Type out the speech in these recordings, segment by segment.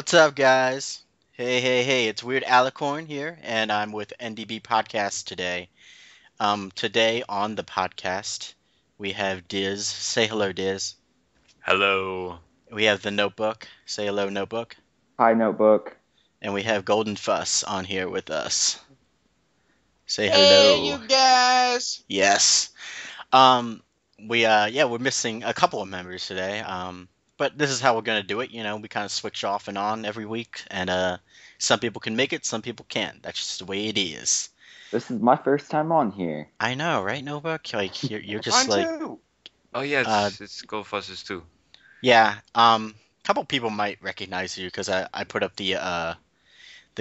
What's up, guys? Hey, it's Weird Alicorn here, and I'm with NDB Podcast today. Today on the podcast, we have Diz. Say hello, Diz. Hello. We have The Notebook. Say hello, Notebook. Hi, Notebook. And we have Golden Fuss on here with us. Say Hey, hello. you guys! Yes. We're missing a couple of members today. But this is how we're gonna do it. We kind of switch off and on every week, and some people can make it, some people can't. That's just the way it is. This is my first time on here. I know, right, Notebook? Like you're just Mine like, too. Oh yeah, Uh, it's Goldfuzz's too. yeah. Couple people might recognize you because I put up the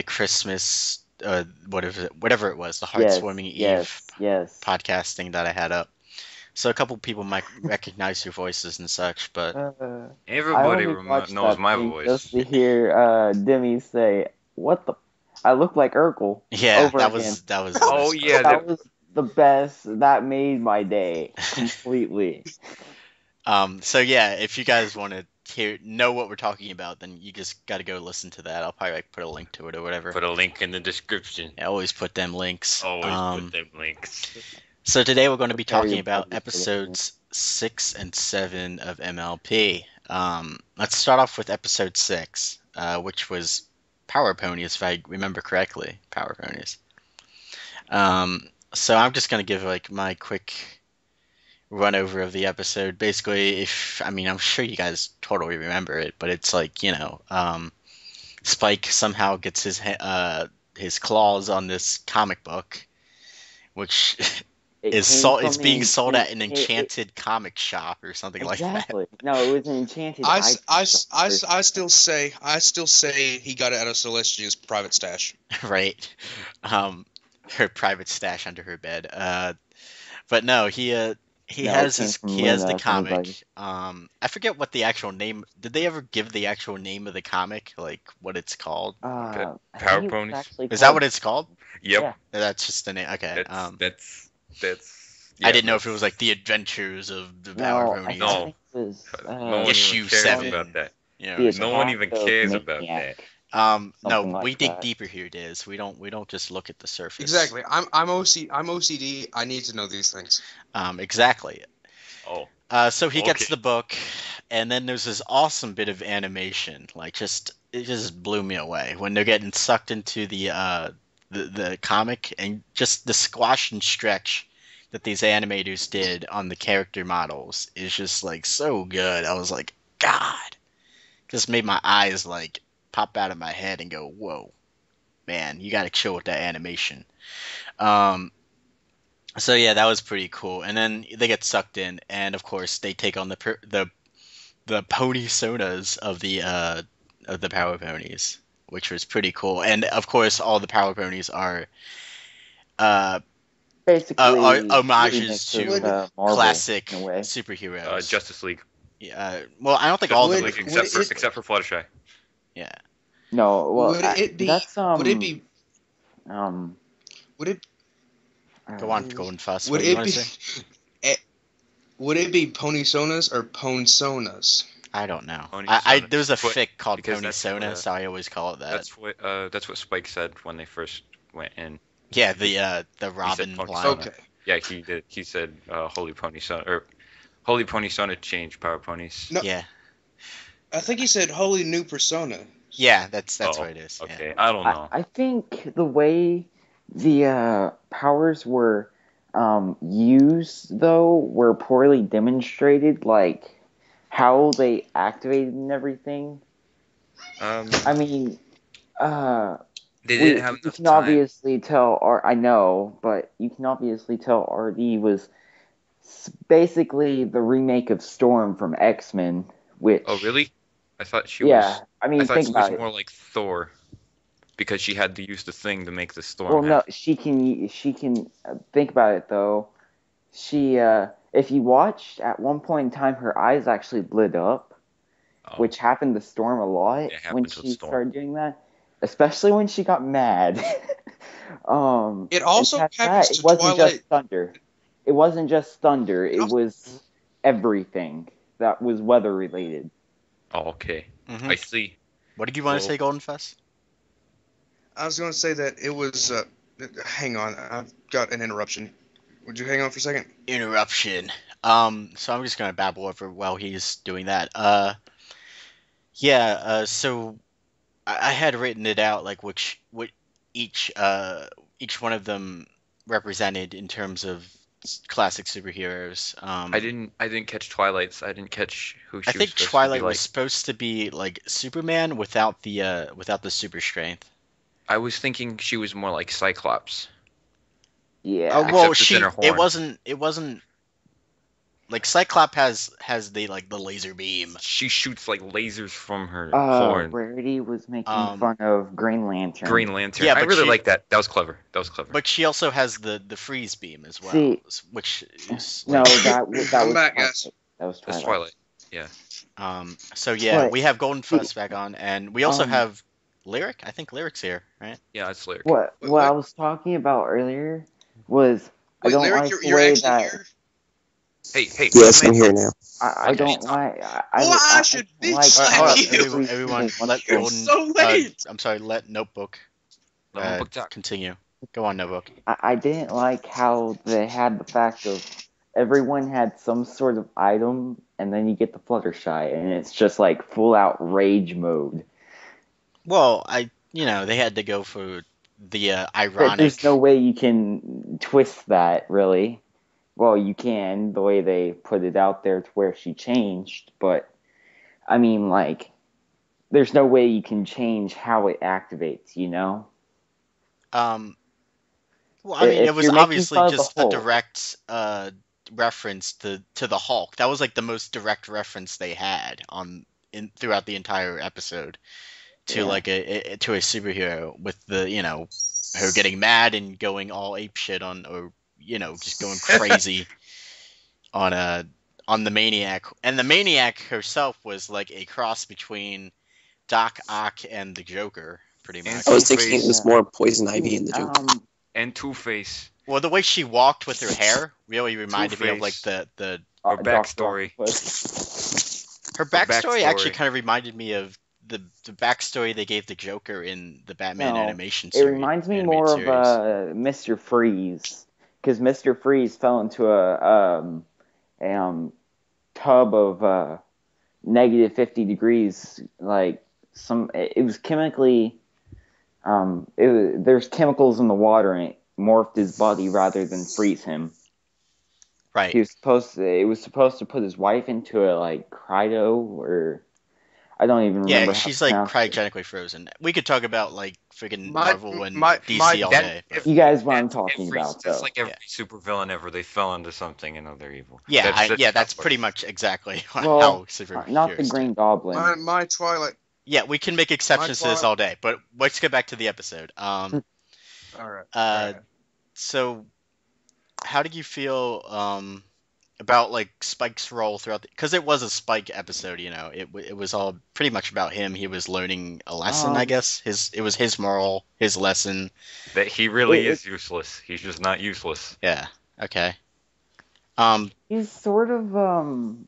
Christmas whatever it was, the Heartswarming Eve yes. podcast thing that I had up. So a couple people might recognize your voices and such, but Everybody I only watched knows that my thing voice. just to hear Demi say, "What the? I look like Urkel." yeah, over that again. was Oh, was yeah, That was the best. That made my day completely. So yeah, if you guys want to know what we're talking about, then you just got to go listen to that. I'll probably put a link to it or whatever. Put a link in the description. I always put them links. Always put them links. So today we're going to be Prepare talking your about body for episodes 6 and 7 of MLP. Let's start off with episode 6, which was Power Ponies, if I remember correctly. Power Ponies. So I'm just going to give like my quick run over of the episode. Basically, I'm sure you guys totally remember it, but it's like, Spike somehow gets his claws on this comic book, which it's being sold at an enchanted comic shop or something like that. Exactly. No, it was an enchanted. I still say he got it out of Celestia's private stash. Right. Her private stash under her bed. But no, he has the comic. I forget what the actual name. Did they ever give the actual name of the comic, like what it's called? Power Ponies? Is that what it's called? Yep. Yeah. That's just the name. Okay. That's. I didn't know if it was like the Adventures of the Power Ponies. No. I think it was, No one Issue even cares 7. about that. The No one even Attack of cares about Maniac. that. No, Something we like dig that. deeper here, Diz. We don't just look at the surface. Exactly. I'm OCD. I need to know these things. Exactly. Oh. So he gets Okay. the book, and then there's this awesome bit of animation. Like, it just blew me away when they're getting sucked into the comic, and just the squash and stretch that these animators did on the character models is just like so good. I was like, God, just made my eyes like pop out of my head and go, whoa, man, you got to chill with that animation. So yeah, that was pretty cool. And then they get sucked in, and of course they take on the pony sonas of the Power Ponies, which was pretty cool. And of course, all the Power Ponies are Basically, homages to Marvel, classic in a way. superheroes. Justice League. Yeah. Well, I don't think all of them. Would- are- Except for Fluttershy. Yeah. No, well, would it be? that's Would it be? Would it? Go on, Golden Fuss. Would What do you it want be? to say? Would it be Ponysonas or Ponsonas? I don't know. Pony-sona. There's a But- fic called because Pony that's Sona, what, so I always call it that. That's what Spike said when they first went in. Yeah, the Robin Pony line. Sona. Okay. Yeah, he did. He said Holy Pony Sona or Holy Pony Sona changed Power Ponies. No. Yeah. I think he said Holy New Persona. Yeah, that's Oh, what it is. Yeah. Okay, I don't know. I think the way the powers were used, though, were poorly demonstrated, like how they activated and everything. I mean, They didn't have you enough can time. obviously tell, I know, but you can obviously tell RD was basically the remake of Storm from X-Men, which... Oh, really? I thought she Yeah, was. I mean, I thought think she was about it. more like Thor, because she had to use the thing to make the storm. Well, no, happen. she can think about it though. She, if you watched at one point in time, her eyes actually lit up, Oh, which happened to Storm a lot It happened when to she Storm. started doing that, especially when she got mad. It also and past happens that, to it wasn't Twilight. just thunder. It wasn't just thunder. It also- was everything that was weather related. oh, okay. Mhm. I see. What did you want to say, Golden Fest? I was going to say that it was. Hang on, I've got an interruption. Would you hang on for a second? Interruption. So I'm just gonna babble over while he's doing that. So I had written it out like what each one of them represented in terms of classic superheroes. I didn't catch Twilight's. I didn't catch who she I think was supposed Twilight to be like. was supposed to be like Superman without the super strength. I was thinking she was more like Cyclops. Yeah. Well, Except it's in her horn. it wasn't like Cyclops has the laser beam. She shoots like lasers from her horn. Rarity was making fun of Green Lantern. Green Lantern. Yeah, I but really like that. That was clever. But she also has the freeze beam as well, See, which is no, that was back, Twilight. guys. That was That's Twilight. Twilight. Yeah. So yeah, But- we have Golden Fuss back on, and we also have Lyric. I think Lyric's here, right? Yeah, it's Lyric. What Wait. I was talking about earlier was I Wait, don't Lyric, like you're, the you're way actually that here? Hey. Yes, I'm here now. I Okay. don't like. I should be like slap Hold on, you. everyone, let You're Golden. so late. I'm sorry, let Notebook. Notebook talk. Continue. Go on, Notebook. I didn't like how they had the fact of everyone had some sort of item, and then you get the Fluttershy, and it's just like full out rage mode. Well, they had to go for the But ironic. there's no way you can twist that, really. Well, you can, the way they put it out there to where she changed, but, I mean, like, there's no way you can change how it activates, you know? Well, I mean, If it was you're making obviously fun of the just a Hulk. direct reference to the Hulk. That was like the most direct reference they had throughout the entire episode to Yeah. like a superhero with the her getting mad and going all ape shit on, or just going crazy on the Maniac. And the Maniac herself was like a cross between Doc Ock and the Joker, pretty much. I was thinking it Two-Face. was more Poison Ivy in the joke. And Two-Face. Well, the way she walked with her hair really reminded me of like Two-Face. the Her Dr. backstory. Octopus. her backstory actually backstory. kind of reminded me of the backstory they gave the Joker in the Batman No, animation It series. reminds me animated more series. of Mr. Freeze, because Mr. Freeze fell into a tub of negative 50 degrees. Like it was chemically, there's chemicals in the water, and it morphed his body rather than freeze him. Right. It was supposed to put his wife into a like cryo, or I don't even remember. Yeah, how she's to like pronounce it. cryogenically frozen. We could talk about like friggin' My- Marvel and my- DC my- all that- day. But... You guys, what I'm That's talking about, That's though. like every supervillain ever. They fell into something and now they're evil. Yeah, That's that's pretty much exactly Well, how superheroes Not the Green do. Goblin. My Twilight. Yeah, we can make exceptions to this Twilight- all day, but let's get back to the episode. All right. So how did you feel about like Spike's role throughout because it was a Spike episode, it was all pretty much about him. He was learning a lesson, I guess. It was his moral, his lesson. That he really It- is useless. He's just not useless. Yeah. Okay. He's sort of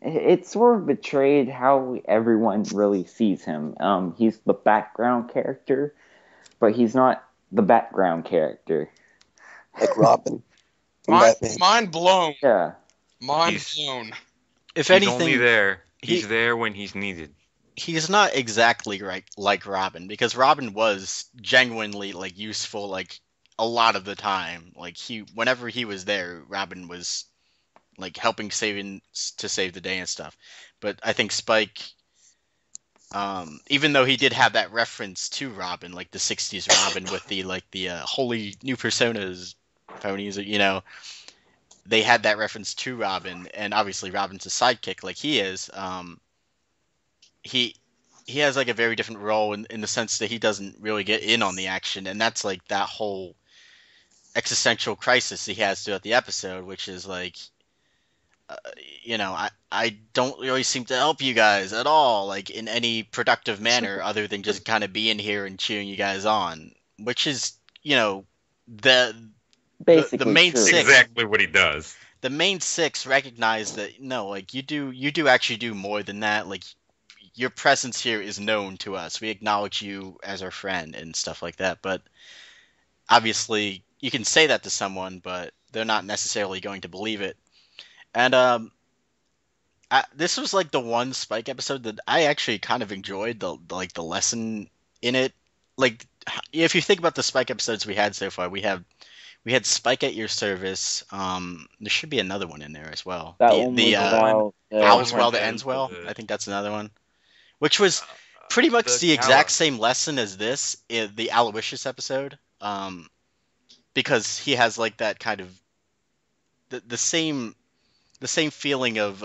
it sort of betrayed how everyone really sees him. He's the background character, but he's not the background character. Like Robin. from Batman. Mind blown. Yeah. Mind He's- blown. If He's anything, only there. He's he- there when he's needed. he's not exactly like Robin, because Robin was genuinely like useful like a lot of the time. Like whenever he was there, Robin was like helping to save the day and stuff. But I think Spike, even though he did have that reference to Robin, like the '60s Robin with the holy new personas, ponies, they had that reference to Robin, and obviously Robin's a sidekick like he is. He has like a very different role in the sense that he doesn't really get in on the action, and that's like that whole existential crisis he has throughout the episode, which is like, I don't really seem to help you guys at all, like in any productive manner other than just kind of being here and cheering you guys on, which is, the Basically main true. six- Exactly what he does. the main six recognize that no, like you do actually do more than that. Like your presence here is known to us. We acknowledge you as our friend and stuff like that. But obviously, you can say that to someone, but they're not necessarily going to believe it. And this was like the one Spike episode that I actually kind of enjoyed the lesson in it. Like, if you think about the Spike episodes we had so far, we had Spike at your service. There should be another one in there as well. That one was about All's well that ends well. I think that's another one, which was pretty much the exact same lesson as this in the Aloysius episode. Because he has like that kind of the same feeling of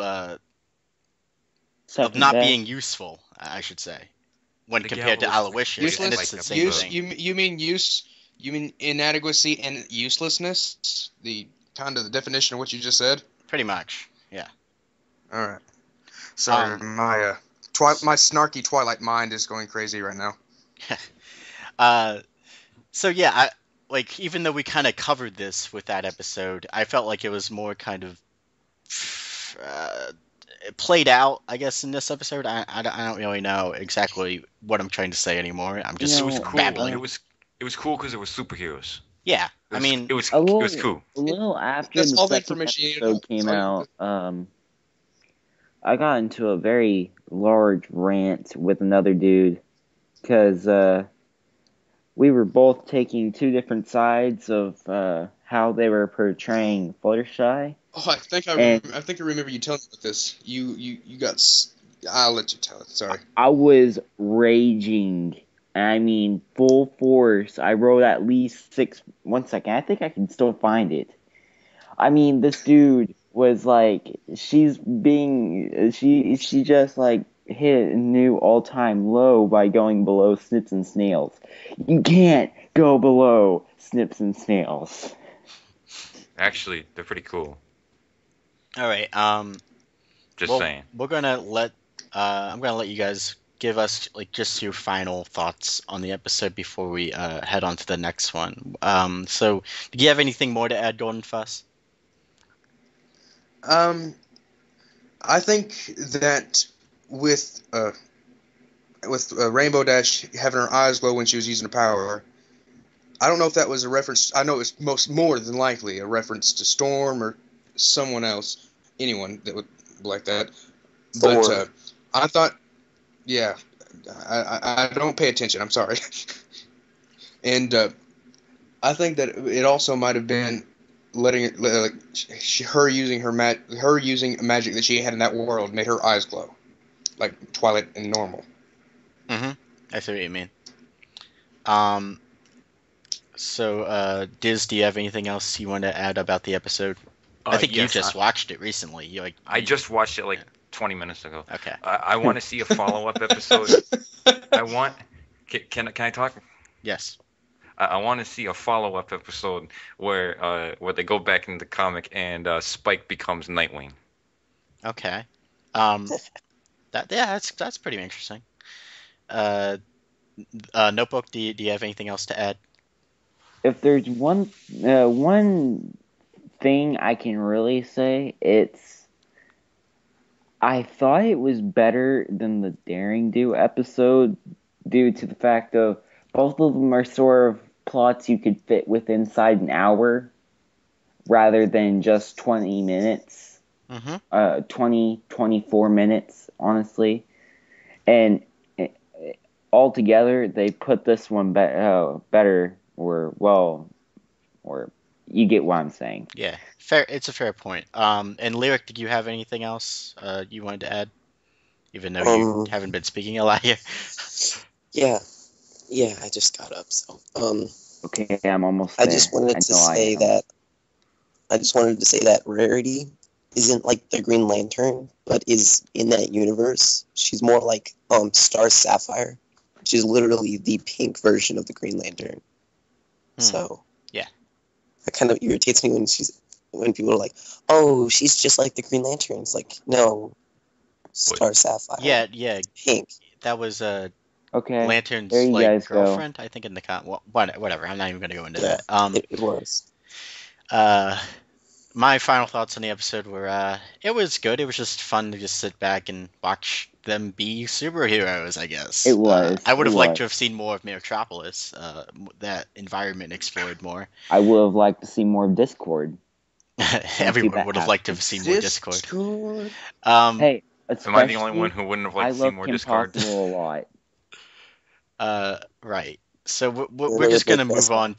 not being useful, I should say, when compared to Aloysius, and it's the same thing. You mean use? You mean inadequacy and uselessness? The kind of the definition of what you just said? Pretty much, yeah. All right. Sorry, my snarky Twilight mind is going crazy right now. So yeah, even though we kind of covered this with that episode, I felt like it was more kind of played out, I guess, in this episode. I don't really know exactly what I'm trying to say anymore. I'm just it was cool. babbling. It was cool because it was superheroes. Yeah, it was cool. A little after the second episode came out, I got into a very large rant with another dude because we were both taking two different sides of how they were portraying Fluttershy. Oh, I think I remember you telling me about this. You got. I'll let you tell it. Sorry. I was raging. I mean, full force. I wrote at least 6. 1 second. I think I can still find it. I mean, this dude was like, she just like hit a new all-time low by going below Snips and Snails. You can't go below Snips and Snails. Actually, they're pretty cool. All right. Just saying. We're gonna let. I'm gonna let you guys give us just your final thoughts on the episode before we head on to the next one. So, do you have anything more to add, Golden Fuss? I think that with Rainbow Dash having her eyes glow when she was using the power, I don't know if that was a reference. I know it's more than likely a reference to Storm or someone else, anyone that would like that. Thor. But I thought, yeah, I don't pay attention. I'm sorry. And I think that it also might have been letting it, her using a magic that she had in that world made her eyes glow, like Twilight and normal. Mm-hmm. I see what you mean. So, Diz, do you have anything else you want to add about the episode? I think you just watched it recently. I just watched it 20 minutes ago. Okay. I want to see a follow-up episode. Can I talk? Yes. I want to see a follow-up episode where they go back in the comic and Spike becomes Nightwing. Okay. That's pretty interesting. Notebook, do you have anything else to add? If there's one thing I can really say, it's I thought it was better than the Daring Do episode due to the fact of both of them are sort of plots you could fit inside an hour rather than just 20 minutes. Mm-hmm. 24 minutes, honestly. And altogether, they put this one better, or you get what I'm saying. Yeah, fair. It's a fair point. And Lyric, did you have anything else you wanted to add? Even though you haven't been speaking a lot here. Yeah, I just got up, so okay, I'm almost there. I just wanted to say that Rarity isn't like the Green Lantern, but is in that universe. She's more like Star Sapphire, which is literally the pink version of the Green Lantern. So yeah, that kind of irritates me when people are like, "Oh, she's just like the Green Lantern." It's like, no, Star Sapphire. Yeah, pink. That was okay. Lantern's there you guys girlfriend, go. I think in the whatever. I'm not even going to go into Yeah, that. It was. My final thoughts on the episode were it was good. It was just fun to just sit back and watch them be superheroes, I guess. It was. I would have It liked was. to have seen more of Metropolis, that environment explored more. I would have liked to see more Discord. Everyone that would have liked to have happened. seen more Discord. Discord. Hey, Am I the only especially, one who wouldn't have I liked to see love more Kim Discord? Possible a lot. Right. So we're Another just gonna big move question. on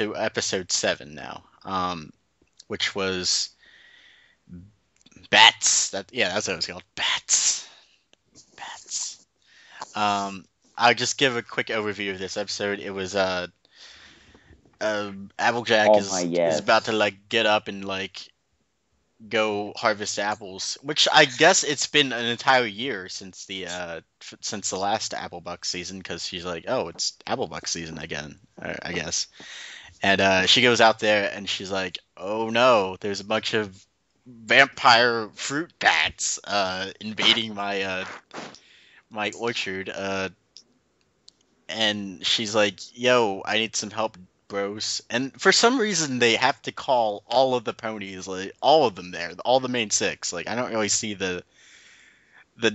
to episode 7 now, which was bats. That's what it was called. Bats. I'll just give a quick overview of this episode. It was Applejack Oh is my yes. about to like get up and like go harvest apples, which I guess it's been an entire year since the last Applebuck season, because she's like, oh, it's Applebuck season again, I guess. And she goes out there and she's like, oh no, there's a bunch of vampire fruit bats invading my my orchard. And she's like, yo, I need some help, bros. And for some reason they have to call all of the ponies, like all of them there, all the main 6. Like I don't really see the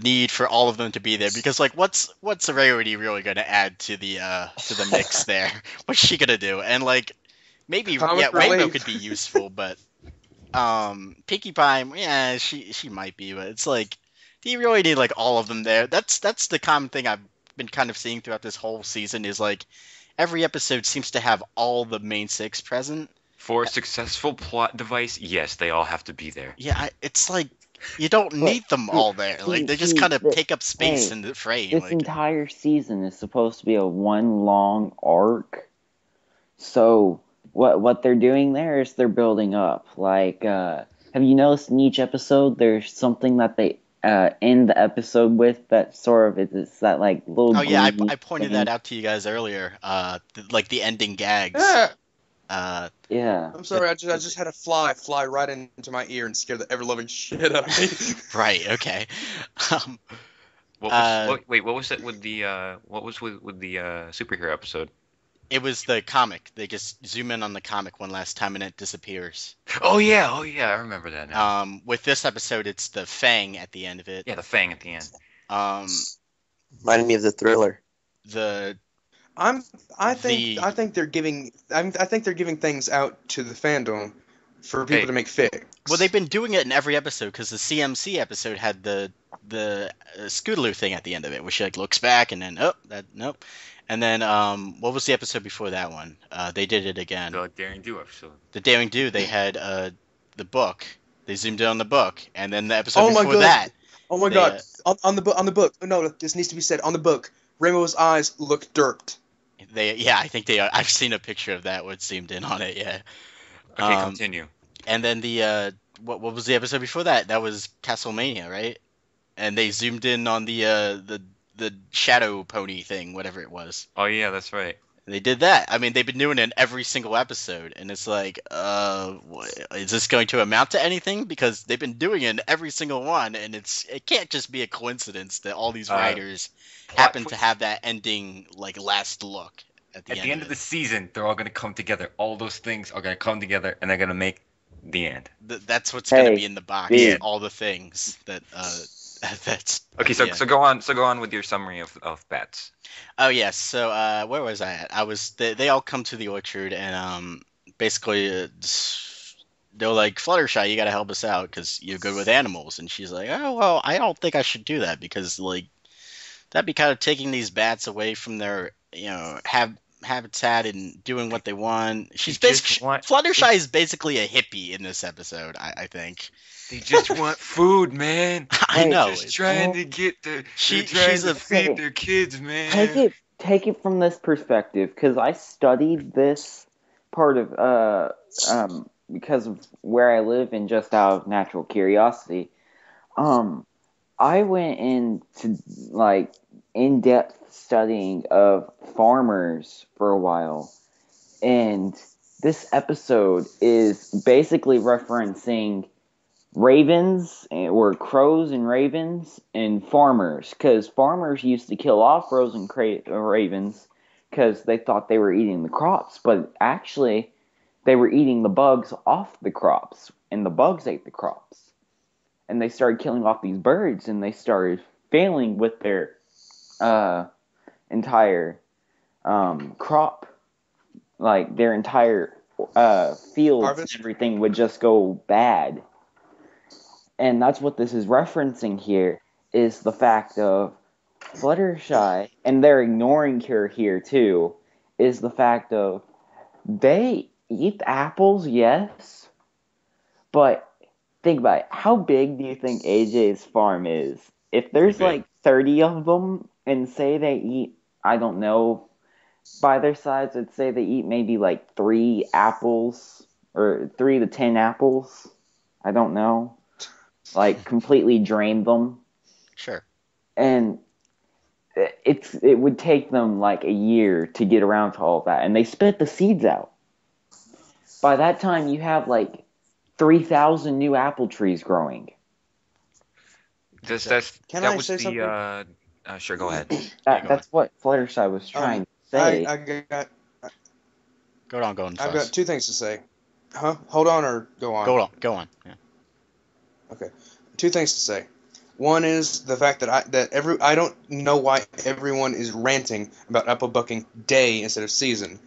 need for all of them to be there, because like what's Rarity really gonna add to the mix there? What's she gonna do? And like maybe Comic Rainbow relief. could be useful, but Pinkie Pie, she might be, but it's like, do you really need like all of them there? That's the common thing I've been kind of seeing throughout this whole season, is like every episode seems to have all the main 6 present. For a successful plot device, yes, they all have to be there. Yeah, it's like you don't need them all there. Like they just kind of take up space in the frame. This Like, entire season is supposed to be a one long arc. So what they're doing there is they're building up. Like, have you noticed in each episode there's something that they end the episode with that sort of is that like little. oh yeah, green I pointed thing? that out to you guys earlier. Like the ending gags. Yeah. Yeah. I'm sorry, I just had a fly right into my ear and scare the ever loving shit out of me. Right. Okay. Um, What was it with the with the superhero episode? it was the comic. They just zoom in on the comic one last time and it disappears. Oh yeah, I remember that now. With this episode, it's the Fang at the end of it. Yeah, the Fang at the end. Reminded me of the Thriller. The I think they're giving things out to the fandom for people to make fics. Well, they've been doing it in every episode, because the CMC episode had the Scootaloo thing at the end of it, where she like looks back and then nope. And then what was the episode before that one? They did it again. The Daring Do episode. The Daring Do, they had the book. They zoomed in on the book, and then the episode before God. that. Oh my god! On the book. No, this needs to be said. On the book, Rainbow's eyes look derped. I think they are. I've seen a picture of that where it zoomed in on it. Yeah. Okay, continue. And then the what was the episode before that? That was Castlemania, right? And they zoomed in on the shadow pony thing, whatever it was. Oh yeah, that's right. They did that. I mean, they've been doing it in every single episode, and it's like, is this going to amount to anything? Because they've been doing it in every single one, and it can't just be a coincidence that all these writers happen to have that ending, like, last look at the end. Of the season, they're all gonna come together. All those things are gonna come together, and they're gonna make the end. That's what's gonna be in the box. Yeah. All the things that that's Okay, so go on with your summary of bats. Oh yes, so where was I at? They all come to the orchard, and basically they're like, Fluttershy, you gotta help us out because you're good with animals. And she's like, oh well, I don't think I should do that, because like that'd be kind of taking these bats away from their habitat and doing what they want. Fluttershy is basically a hippie in this episode, I think. They just want food, man. I know. They're just trying to get she's to feed their kids, man. Take it from this perspective, because I studied this part of because of where I live and just out of natural curiosity. I went into like in-depth studying of farmers for a while, and this episode is basically referencing ravens, or crows and ravens, and farmers, because farmers used to kill off crows and ravens because they thought they were eating the crops, but actually they were eating the bugs off the crops, and the bugs ate the crops. and they started killing off these birds, and they started failing with their entire crop. Like, their entire fields Harvest? and everything would just go bad. And that's what this is referencing here, is the fact of Fluttershy, and they're ignoring her here too, is the fact of they eat apples, yes, but think about it. How big do you think AJ's farm is? If there's Pretty big. like 30 of them, and say they eat, I don't know, by their size, I'd say they eat maybe like 3 apples, or 3 to 10 apples. I don't know. Like, completely drain them. Sure. And it would take them like a year to get around to all of that. And they spit the seeds out. By that time, you have like 3,000 new apple trees growing. Can I say something? Sure, go ahead. That's what Fluttershy was trying to say. Go on. I've got 2 things to say. Huh? Hold on or go on? Go on. Yeah. Okay. 2 things to say. One is the fact that I don't know why everyone is ranting about apple bucking day instead of season.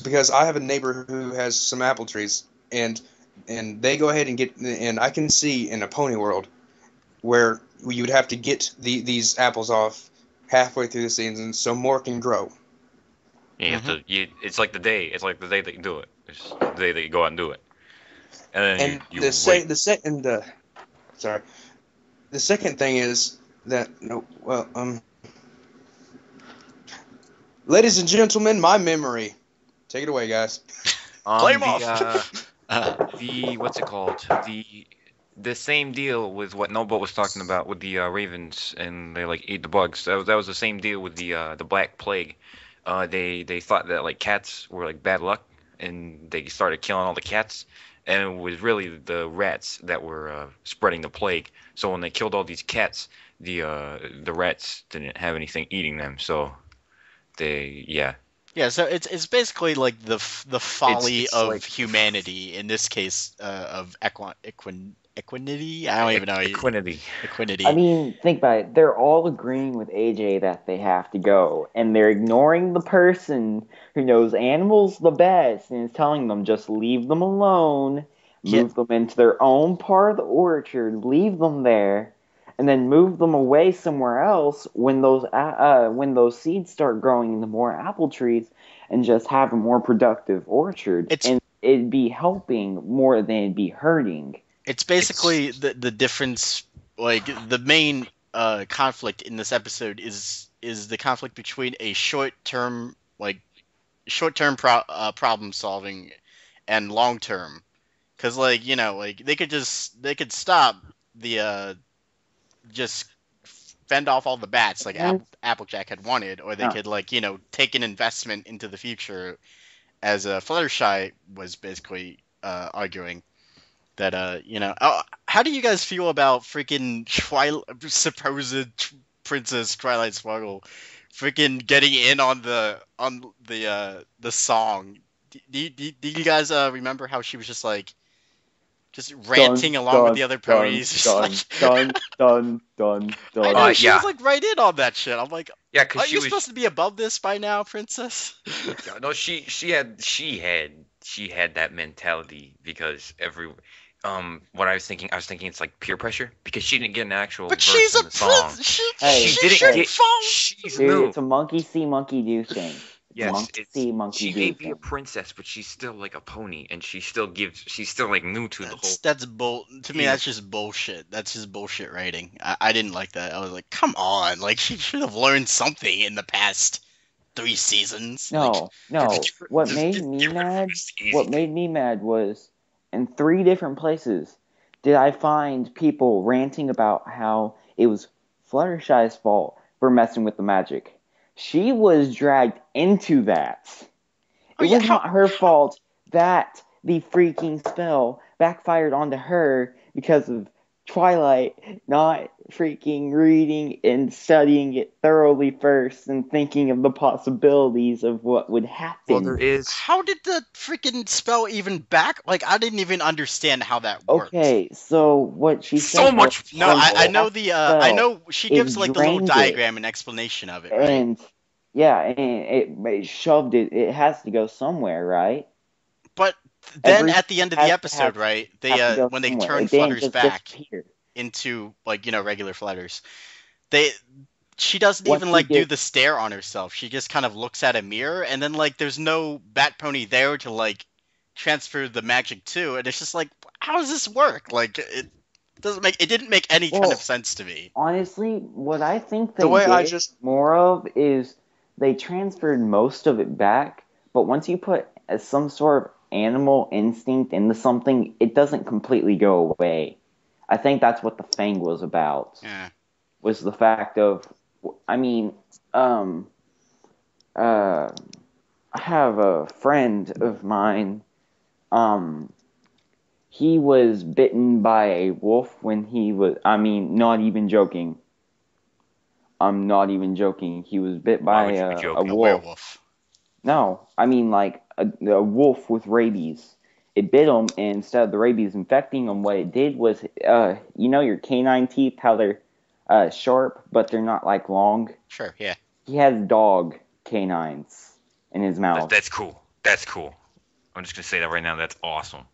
Because I have a neighbor who has some apple trees, and they go ahead and I can see in a pony world where you would have to get these apples off halfway through the season so more can grow. You have to. It's like the day. It's like the day that you do it. It's the day that you go out and do it. And then you the wait. The second thing is that ladies and gentlemen, my memory. Take it away, guys. Play 'em off. What's it called? The same deal with what Noble was talking about with the ravens, and they like eat the bugs. That was the same deal with the Black Plague. They thought that like cats were like bad luck, and they started killing all the cats. And it was really the rats that were spreading the plague. So when they killed all these cats, the rats didn't have anything eating them. So Yeah, so it's basically like the folly It's of like humanity, in this case of equinity. I don't even know. Equinity. Equinity. I mean, think about it. They're all agreeing with AJ that they have to go, and they're ignoring the person who knows animals the best and is telling them just leave them alone, move them into their own part of the orchard, leave them there, and then move them away somewhere else when those seeds start growing into more apple trees, and just have a more productive orchard. And it'd be helping more than it'd be hurting. It's basically the difference. Like, the main conflict in this episode is the conflict between a short-term problem solving and long-term. Because, like, you know, like they could stop the just fend off all the bats like Applejack had wanted, or they could, like, you know, take an investment into the future, as Fluttershy was basically arguing. That, you know, how do you guys feel about freaking supposed Princess Twilight Sparkle freaking getting in on the song? Do you guys remember how she was just like ranting along with the other ponies? Dun. I know, she was like right in on that shit. I'm like, yeah, because are you supposed to be above this by now, Princess? No, she had that mentality, because what I was thinking it's like peer pressure, because she didn't get an actual verse she's in the song. She's new. It's a monkey see, monkey do thing. Yes, monkey she may be a princess, but she's still like a pony, and she's still like new to the whole. To me, that's just bullshit. That's just bullshit writing. I didn't like that. I was like, come on, like, she should have learned something in the past 3 seasons. No. What made me mad was, in 3 different places did I find people ranting about how it was Fluttershy's fault for messing with the magic. She was dragged into that. It was not her fault that the freaking spell backfired onto her because of Twilight not freaking reading and studying it thoroughly first and thinking of the possibilities of what would happen. Well, there is. How did the freaking spell even back? Like, I didn't even understand how that worked. Okay, so what she So said much was, No, I know the I know she It gives like the little drained it. diagram and explanation of it, right? and it shoved it. It has to go somewhere, right? But then Every at the end of has the to episode, have- right? Has They to go when they somewhere. turn It didn't Flutters just back disappear. into like regular Flutters, she doesn't Once even you like do get- the stare on herself. She just kind of looks at a mirror, and then like there's no Bat Pony there to like transfer the magic to, and it's just like, how does this work? Like it didn't make any kind Well, of sense to me. Honestly, what I think they The way I did just- more of is they transferred most of it back, but once you put some sort of animal instinct into something, it doesn't completely go away. I think that's what the Fang was about. Yeah. Was the fact of, I mean, I have a friend of mine, he was bitten by a wolf when he was, not even joking. I'm not even joking. He was bit Why by would you be a joking? A wolf. werewolf. No, I mean like a wolf with rabies. It bit him, and instead of the rabies infecting him, what it did was, your canine teeth, how they're sharp, but they're not like long. Sure, yeah. He has dog canines in his mouth. That's cool. That's cool. I'm just gonna say that right now. That's awesome.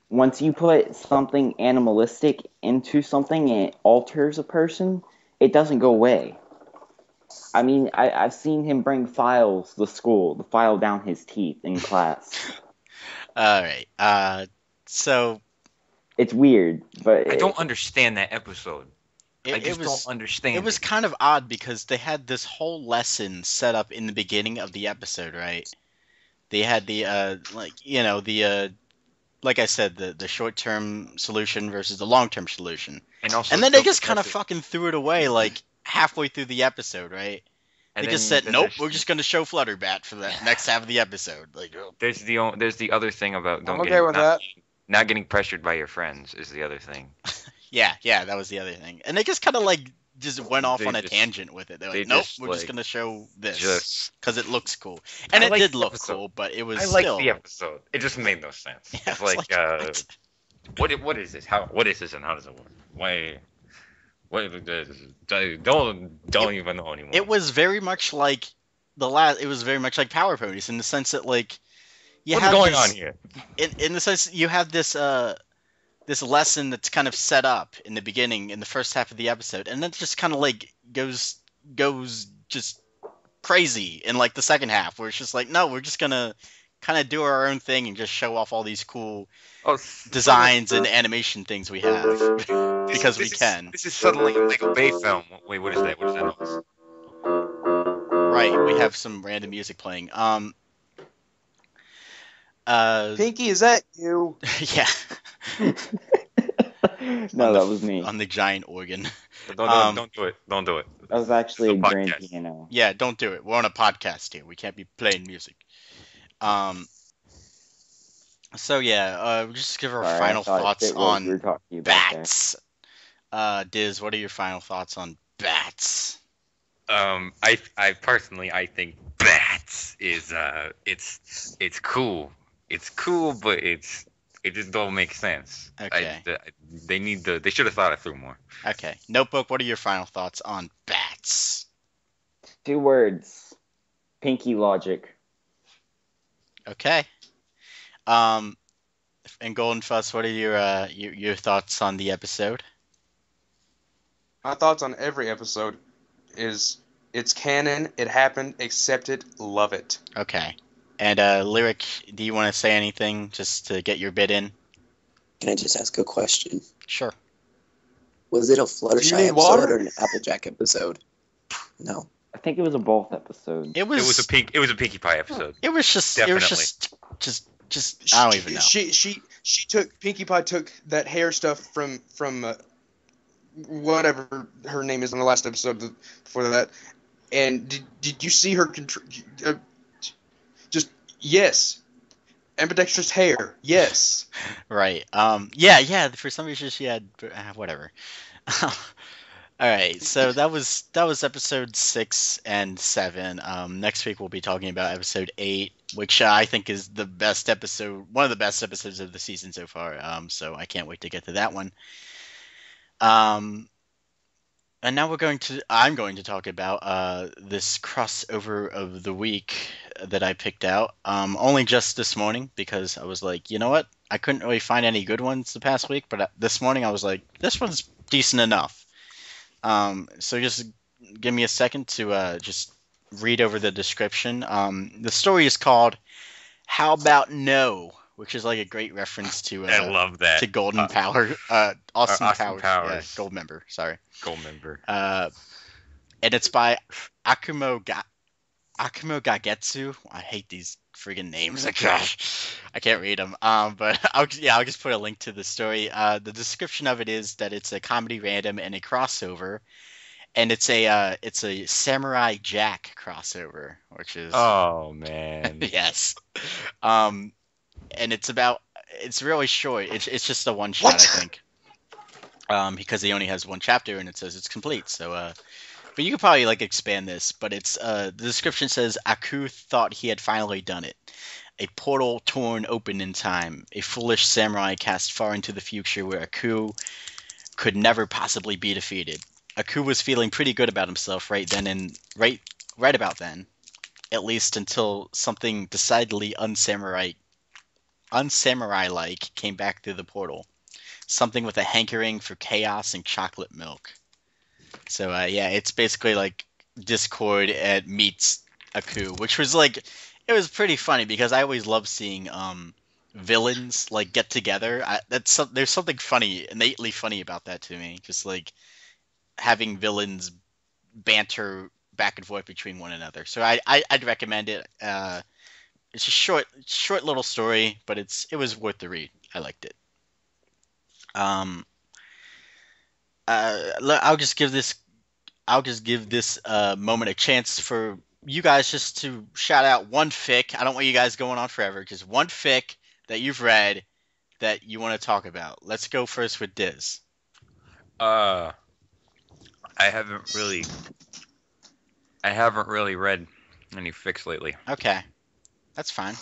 Once you put something animalistic into something and it alters a person, it doesn't go away. I mean, I've seen him bring files to school, the file down his teeth in class. All right. So It's weird, but I don't understand that episode. I it just was don't understand. it was kind of odd because they had this whole lesson set up in the beginning of the episode, right? They had the like I said, the short-term solution versus the long-term solution. And also, And then they so just kind of progressive. fucking threw it away like halfway through the episode, right? And They just then said, "Nope, we're there's- just going to show Flutterbat for the next half of the episode." Like, oh. There's the other thing about I'm okay with that. not getting pressured by your friends is the other thing. Yeah, that was the other thing. And they just kind of like just went off They on a just- tangent with it. They're they like, "Nope, just, we're just like, going to show this Just because it looks cool." And I it like did the look episode. cool, but it was I like still the episode. It just made no sense. Yeah, It's it's like, what? what is this? What is this and how does it work? Why? Don't even know anymore. It was very much like it was very much like Power Ponies in the sense that like you What's have going this- on here? in the sense you have this this lesson that's kind of set up in the beginning in the first half of the episode, and then it just kind of like goes just crazy in like the second half, where it's just like, no, we're just gonna kind of do our own thing and just show off all these cool designs and animation things we have because we can. This is suddenly a Michael Bay film. Wait, what is that? What is that noise? Right, we have some random music playing. Pinky, is that you? Yeah. No, that was me. On the giant organ. Don't do it. Don't do it. That was actually a It's a grand podcast. piano. Yeah, don't do it. We're on a podcast here. We can't be playing music. So yeah, we'll just give our Sorry, I final thought it thoughts fit what we were on talking about there. bats. Diz, what are your final thoughts on bats? I personally think bats is it's cool. It's cool, but it just don't make sense. Okay. They should have thought it through more. Okay. Notebook, what are your final thoughts on bats? 2 words. Pinky logic. Okay. And Golden Fuss, what are your thoughts on the episode? My thoughts on every episode is it's canon, it happened, accept it, love it. Okay. And Lyric, do you want to say anything just to get your bid in? Can I just ask a question? Sure. Was it a Do Fluttershy you need episode water? or an Applejack episode? No. I think it was a both episode. It was It was a Pinkie Pie episode. It was just Definitely. just I don't even know. She took Pinkie Pie took that hair stuff from whatever her name is in the last episode before that, and did you see her just yes, ambidextrous hair, yes. Right. Yeah. For some reason she had whatever. All right, so that was episode 6 and 7. Next week we'll be talking about episode 8, which I think is the best episode, one of the best episodes of the season so far. So I can't wait to get to that one. Um, and now I'm going to talk about this crossover of the week that I picked out. Only just this morning because I was like, you know what? I couldn't really find any good ones the past week, but this morning I was like, this one's decent enough. So just give me a second to just read over the description. The story is called "How About No," which is like a great reference to I love that. to Golden Power, Austin Austin Powers, Powers. Yeah, Gold Member. Sorry. Gold member. And it's by Akumo Gagetsu. I hate these friggin' names. Gosh, I can't read them. But I'll just put a link to the story. The description of it is that it's a comedy random and a crossover, and it's a Samurai Jack crossover, which is Oh man. yes. And it's really short. It's just a one shot, I think. Because he only has one chapter and it says it's complete. So but you could probably like expand this, but it's the description says Aku thought he had finally done it. A portal torn open in time. A foolish samurai cast far into the future where Aku could never possibly be defeated. Aku was feeling pretty good about himself right about then. At least until something decidedly unsamurai-like came back through the portal. Something with a hankering for chaos and chocolate milk. So it's basically like Discord meets Aku, which was like, it was pretty funny because I always love seeing villains like get together. There's something funny, innately funny about that to me. Just like having villains banter back and forth between one another. So I'd recommend it. It's a short little story, but it was worth the read. I liked it. I'll just give this moment a chance for you guys just to shout out one fic. I don't want you guys going on forever. Just one fic that you've read that you want to talk about. Let's go first with Diz. I haven't really read any fics lately. Okay, that's fine.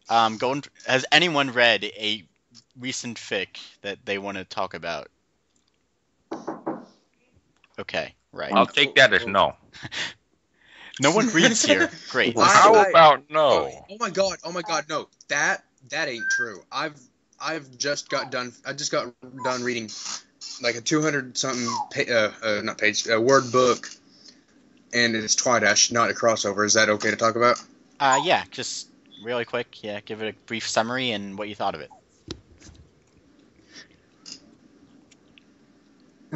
Has anyone read a recent fic that they want to talk about? Okay, right. I'll take that as no. No one reads here. Great. How about no? Oh my god, no. That ain't true. I just got done reading like a 200 something word book, and it's Twidash, not a crossover. Is that okay to talk about? Yeah, just really quick. Yeah, give it a brief summary and what you thought of it.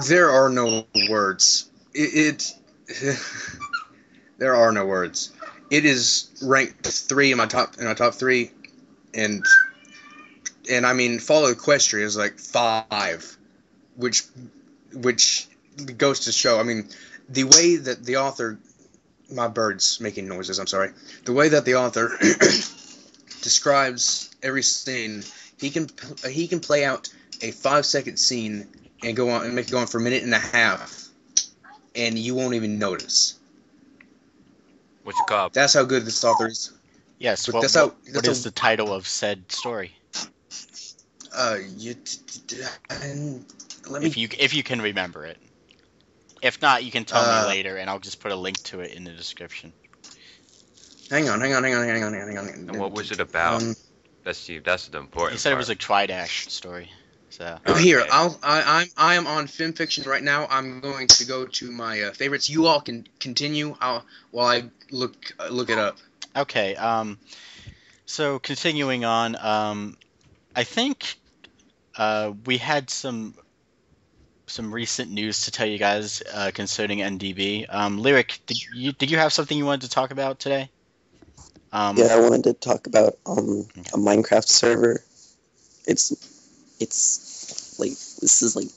There are no words. There are no words. It is ranked 3 in my top 3, and I mean Follow Equestria is like 5, which goes to show. I mean, the way that the author, my bird's making noises. I'm sorry. The way that the author describes every scene, he can play out a 5-second scene and go on and make it go on for a minute and a half, and you won't even notice. What's it called? That's how good this author is. Yes. But what is the title of said story? If you can remember it. If not, you can tell me later, and I'll just put a link to it in the description. Hang on. And what was it about? That's the important. He said part. It was a Twidash story. So here, I am on FimFiction right now. I'm going to go to my favorites. You all can continue while I look it up. Okay. So continuing on, I think we had some recent news to tell you guys concerning NDB. Lyric, did you have something you wanted to talk about today? Yeah, I wanted to talk about a Minecraft server. It's like, this is like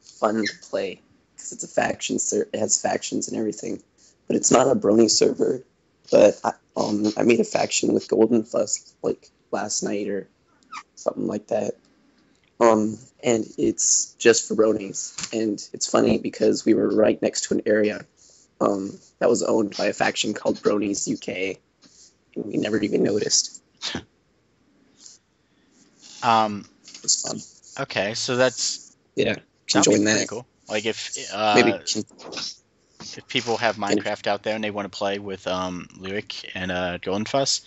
fun to play because it's a faction it has factions and everything, but it's not a Brony server. But I made a faction with Golden Fuss like last night or something like that. And it's just for bronies. And it's funny because we were right next to an area that was owned by a faction called Bronies UK, and we never even noticed. It was fun. Okay, so that's Yeah, that'd be join pretty that. cool. Like if people have Minecraft out there and they want to play with Lyric and Goldenfuss,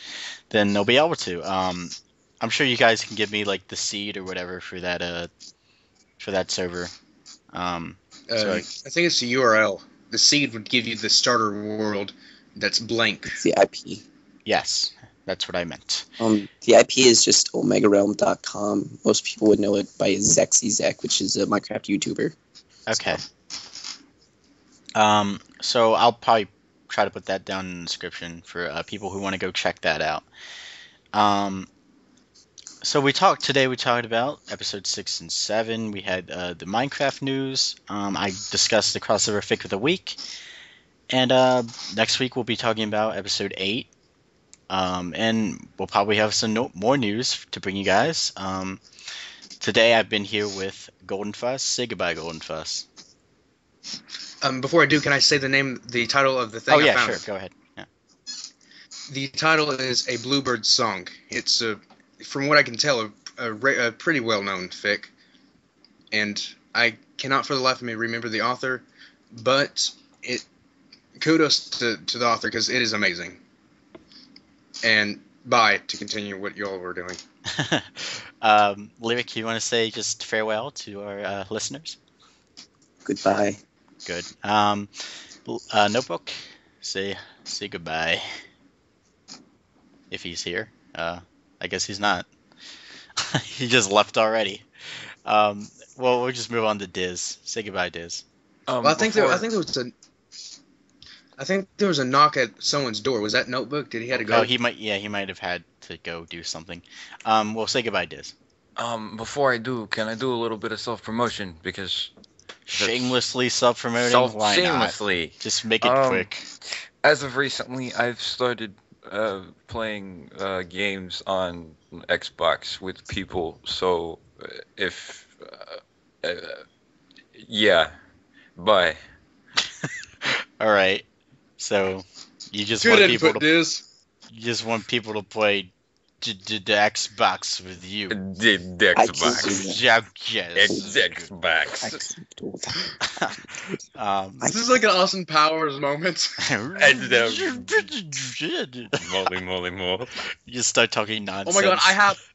then they'll be able to. I'm sure you guys can give me like the seed or whatever for that server. I think it's the URL. The seed would give you the starter world that's blank. It's the IP. Yes, that's what I meant. The IP is just omegarealm.com. Most people would know it by ZexyZek, which is a Minecraft YouTuber. Okay. So I'll probably try to put that down in the description for people who want to go check that out. So we talked about episode 6 and 7. We had the Minecraft news. I discussed the crossover fic of the week. And next week we'll be talking about episode 8. And we'll probably have some more news to bring you guys. Today I've been here with Goldenfuss. Say goodbye, Goldenfuss. Before I do, can I say the title of the thing? Oh yeah, I found? sure. Go ahead. Yeah. The title is A Bluebird's Song. It's from what I can tell, a pretty well-known fic, and I cannot for the life of me remember the author, but kudos to the author because it is amazing. And bye to continue what you all were doing. Lyric, you want to say just farewell to our listeners? Goodbye. Good. Notebook, say goodbye. If he's here. I guess he's not. He just left already. Well, we'll just move on to Diz. Say goodbye, Diz. Well, I think there was a knock at someone's door. Was that Notebook? Did he have to go? Oh, he might have had to go do something. Well, say goodbye, Diz. Before I do, can I do a little bit of self-promotion? Because shamelessly self-promoting? Why shamelessly. Not? Just make it quick. As of recently, I've started playing games on Xbox with people. So if yeah, bye. All right. So you just Good want input, people to Diz. You just want people to play the Xbox with you. The Xbox. It's Xbox. This is like an Austin Powers moment. Moly. You just start talking nonsense. Oh my god,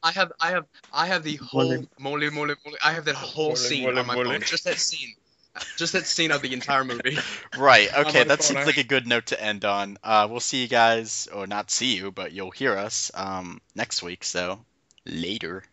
I have the whole moly. I have that whole scene on my phone. Just that scene of the entire movie. Right. Okay, that seems like a good note to end on. We'll see you guys, or not see you, but you'll hear us next week. So later.